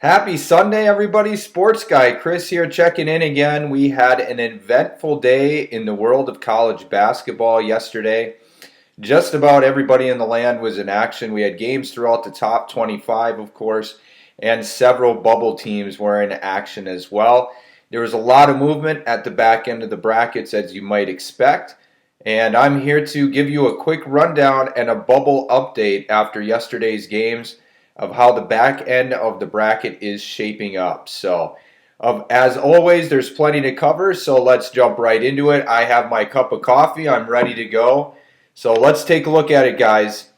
Happy Sunday, everybody. Sports guy Chris here checking in again. We had an eventful day in the world of college basketball yesterday. Just about everybody in the land was in action. We had games throughout the top 25, of course, and several bubble teams were in action as well. There was a lot of movement at the back end of the brackets, as you might expect. And I'm here to give you a quick rundown and a bubble update after yesterday's games of how the back end of the bracket is shaping up. As always, there's plenty to cover, so let's jump right into it. I have my cup of coffee. I'm ready to go. So let's take a look at it, guys.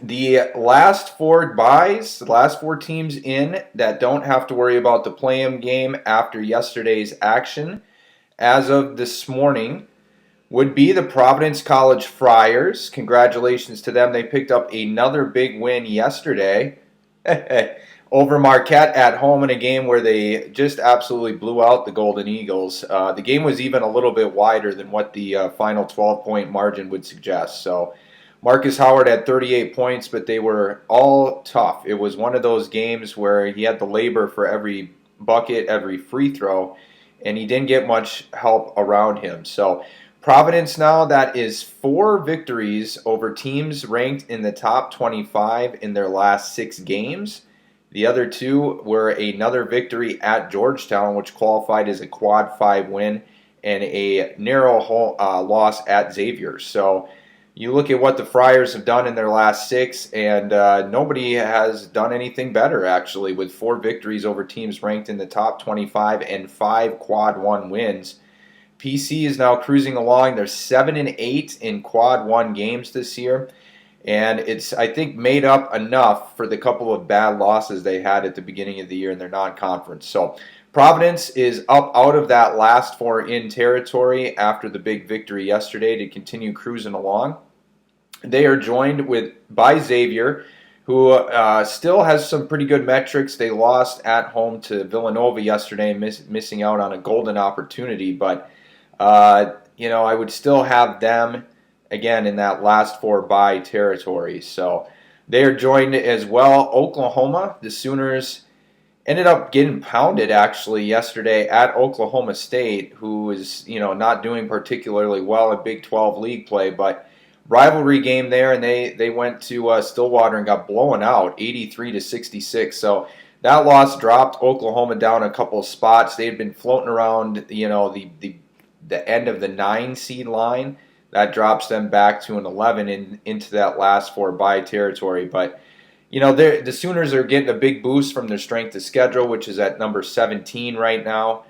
The last four buys, the last four teams in that don't have to worry about the play-in game after yesterday's action, as of this morning, would be the Providence College Friars. Congratulations to them. They picked up another big win yesterday over Marquette at home in a game where they just absolutely blew out the Golden Eagles. The game was even a little bit wider than what the final 12-point margin would suggest. So Marcus Howard had 38 points, but they were all tough. It was one of those games where he had to labor for every bucket, every free throw, and he didn't get much help around him. So Providence now, that is 4 victories over teams ranked in the top 25 in their last 6 games. The other 2 were another victory at Georgetown, which qualified as a quad 5 win, and a narrow loss at Xavier. So you look at what the Friars have done in their last 6, and nobody has done anything better, actually, with 4 victories over teams ranked in the top 25 and 5 quad 1 wins. PC is now cruising along. They're 7-8 in quad 1 games this year, and it's, I think, made up enough for the couple of bad losses they had at the beginning of the year in their non-conference. So Providence is up out of that last 4 in territory after the big victory yesterday to continue cruising along. They are joined by Xavier, who still has some pretty good metrics. They lost at home to Villanova yesterday, missing out on a golden opportunity, but I would still have them, again, in that last 4 bye territory. So they are joined as well. Oklahoma, the Sooners ended up getting pounded, actually, yesterday at Oklahoma State, who is, not doing particularly well in Big 12 league play, but rivalry game there, and they went to Stillwater and got blown out, 83-66. So that loss dropped Oklahoma down a couple of spots. They had been floating around, the end of the 9 seed line. That drops them back to an 11 into that last 4 bye territory. But the Sooners are getting a big boost from their strength of schedule, which is at number 17 right now.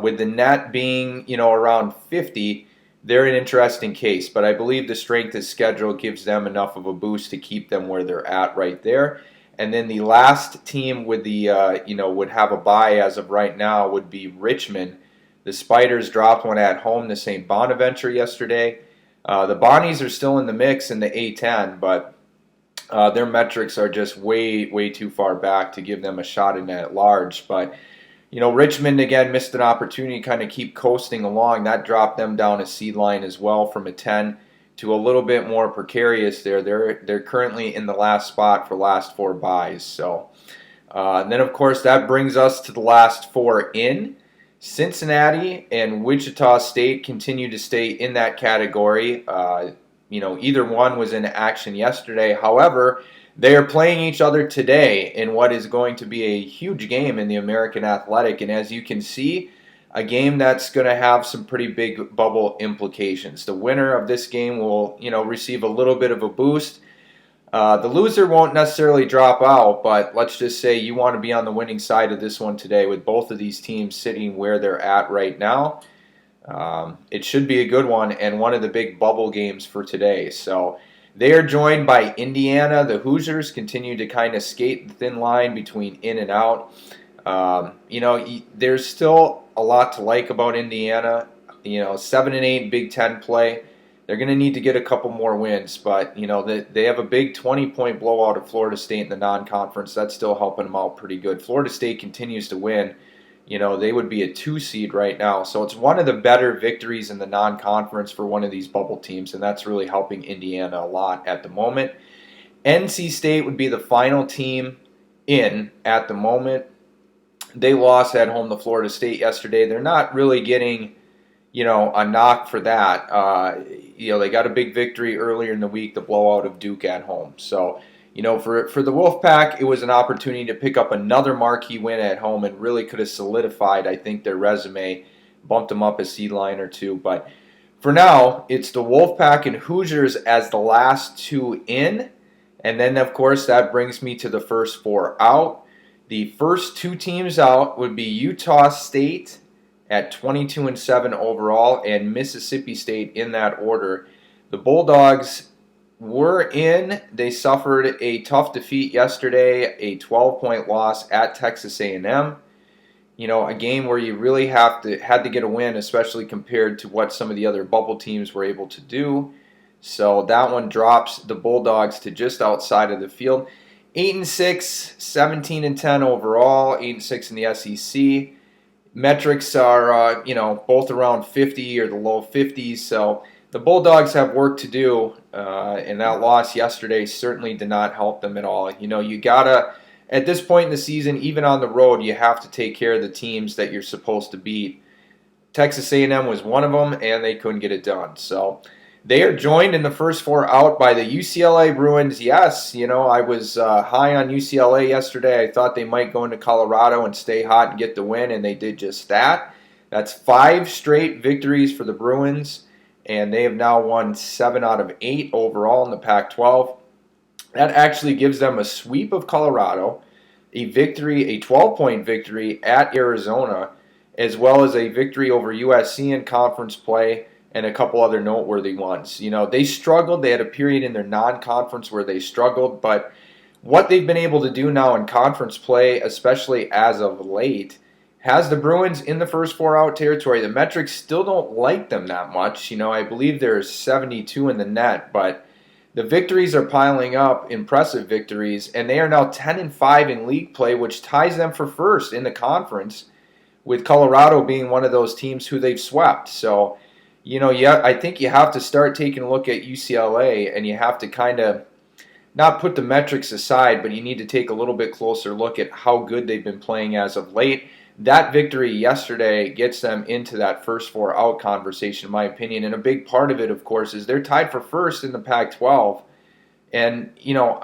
With the net being around 50, they're an interesting case. But I believe the strength of schedule gives them enough of a boost to keep them where they're at right there. And then the last team with the would have a bye as of right now would be Richmond. The Spiders dropped one at home to St. Bonaventure yesterday. The Bonnies are still in the mix in the A10, but their metrics are just way, way too far back to give them a shot in at large. But, Richmond, again, missed an opportunity to kind of keep coasting along. That dropped them down a seed line as well from a 10 to a little bit more precarious there. They're currently in the last spot for last 4 byes. So, and then, of course, that brings us to the last 4 in. Cincinnati and Wichita State continue to stay in that category. Either one was in action yesterday. However, they are playing each other today in what is going to be a huge game in the American Athletic. And as you can see, a game that's going to have some pretty big bubble implications. The winner of this game will, receive a little bit of a boost. The loser won't necessarily drop out, but let's just say you want to be on the winning side of this one today with both of these teams sitting where they're at right now. It should be a good one and one of the big bubble games for today. So they are joined by Indiana. The Hoosiers continue to kind of skate the thin line between in and out. There's still a lot to like about Indiana. 7-8 Big Ten play. They're going to need to get a couple more wins, but they have a big 20-point blowout of Florida State in the non-conference. That's still helping them out pretty good. Florida State continues to win. They would be a 2 seed right now. So it's one of the better victories in the non-conference for one of these bubble teams, and that's really helping Indiana a lot at the moment. NC State would be the final team in at the moment. They lost at home to Florida State yesterday. They're not really getting, a knock for that. They got a big victory earlier in the week, the blowout of Duke at home. So, for the Wolfpack, it was an opportunity to pick up another marquee win at home and really could have solidified, I think, their resume, bumped them up a seed line or two. But for now, it's the Wolfpack and Hoosiers as the last two in. And then, of course, that brings me to the first four out. The first two teams out would be Utah State at 22-7 overall and Mississippi State in that order. The Bulldogs were in. They suffered a tough defeat yesterday, a 12-point loss at Texas A&M. A game where you really had to get a win, especially compared to what some of the other bubble teams were able to do. So that one drops the Bulldogs to just outside of the field. 8-6, 17-10 overall, 8-6 in the SEC. Metrics are, both around 50 or the low 50s. So the Bulldogs have work to do, and that loss yesterday certainly did not help them at all. You gotta, at this point in the season, even on the road, you have to take care of the teams that you're supposed to beat. Texas A&M was one of them, and they couldn't get it done. So they are joined in the first four out by the UCLA Bruins. Yes, I was high on UCLA yesterday. I thought they might go into Colorado and stay hot and get the win, and they did just that. That's 5 straight victories for the Bruins, and they have now won 7 out of 8 overall in the Pac-12. That actually gives them a sweep of Colorado, a 12-point victory at Arizona, as well as a victory over USC in conference play, and a couple other noteworthy ones. They struggled. They had a period in their non-conference where they struggled, but what they've been able to do now in conference play, especially as of late, has the Bruins in the first four out territory. The metrics still don't like them that much. I believe there's 72 in the net, but the victories are piling up, impressive victories, and they are now 10-5 in league play, which ties them for first in the conference, with Colorado being one of those teams who they've swept. So, I think you have to start taking a look at UCLA, and you have to kind of not put the metrics aside, but you need to take a little bit closer look at how good they've been playing as of late. That victory yesterday gets them into that first four out conversation, in my opinion, and a big part of it, of course, is they're tied for first in the Pac-12. And,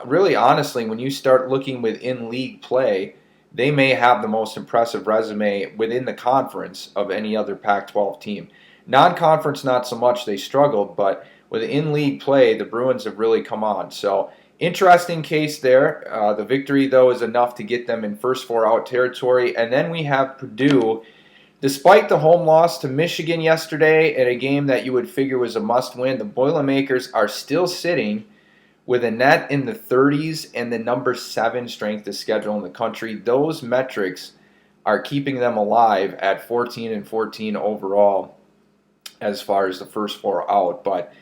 really honestly, when you start looking within league play, they may have the most impressive resume within the conference of any other Pac-12 team. Non-conference, not so much. They struggled, but within league play, the Bruins have really come on. So, interesting case there. The victory, though, is enough to get them in first four out territory. And then we have Purdue. Despite the home loss to Michigan yesterday in a game that you would figure was a must-win, the Boilermakers are still sitting with a net in the 30s and the number 7 strength of schedule in the country. Those metrics are keeping them alive at 14-14 overall as far as the first four out. But,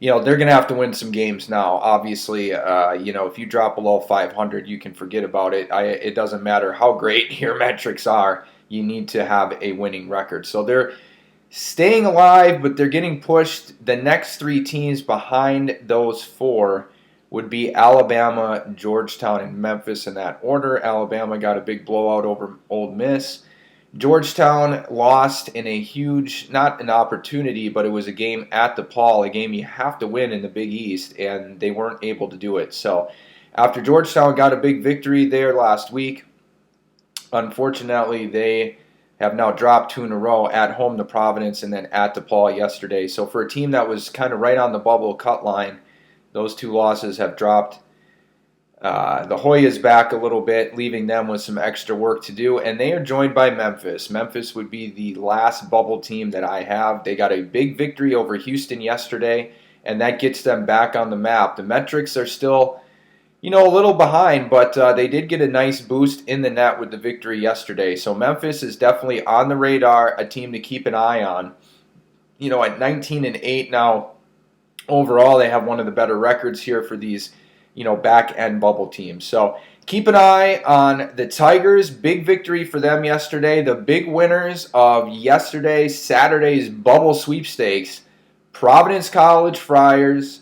they're going to have to win some games now. Obviously, if you drop below 500, you can forget about it. It doesn't matter how great your metrics are. You need to have a winning record. So they're staying alive, but they're getting pushed. The next 3 teams behind those 4 would be Alabama, Georgetown, and Memphis in that order. Alabama got a big blowout over Ole Miss. Georgetown lost in a huge, not an opportunity, but it was a game at DePaul, a game you have to win in the Big East, and they weren't able to do it. So after Georgetown got a big victory there last week, unfortunately they have now dropped 2 in a row, at home to Providence and then at DePaul yesterday. So for a team that was kind of right on the bubble cut line, those 2 losses have dropped the Hoyas back a little bit, leaving them with some extra work to do, and they are joined by Memphis. Memphis would be the last bubble team that I have. They got a big victory over Houston yesterday, and that gets them back on the map. The metrics are still, a little behind, but they did get a nice boost in the net with the victory yesterday. So Memphis is definitely on the radar, a team to keep an eye on. At 19-8 now, overall, they have one of the better records here for these back-end bubble teams. So keep an eye on the Tigers. Big victory for them yesterday. The big winners of Saturday's bubble sweepstakes, Providence College Friars,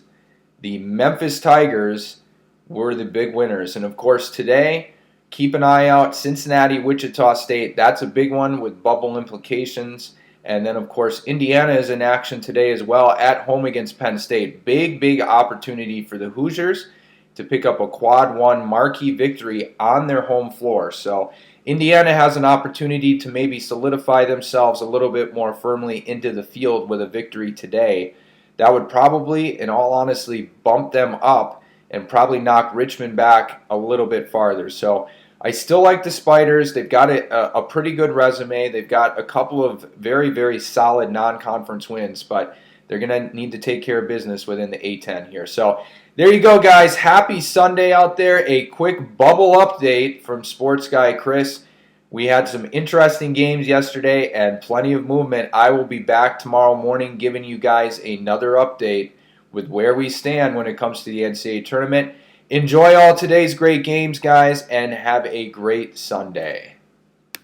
the Memphis Tigers were the big winners. And of course today, Keep an eye out. Cincinnati, Wichita State. That's a big one with bubble implications. And then, of course, Indiana is in action today as well at home against Penn State. Big opportunity for the Hoosiers to pick up a quad one marquee victory on their home floor. So Indiana has an opportunity to maybe solidify themselves a little bit more firmly into the field with a victory today. That would probably, in all honesty, bump them up and probably knock Richmond back a little bit farther. So I still like the Spiders. They've got a pretty good resume. They've got a couple of very solid non-conference wins, but they're going to need to take care of business within the A10 here. So there you go, guys. Happy Sunday out there. A quick bubble update from sports guy Chris. We had some interesting games yesterday and plenty of movement. I will be back tomorrow morning giving you guys another update with where we stand when it comes to the NCAA tournament. Enjoy all today's great games, guys, and have a great Sunday.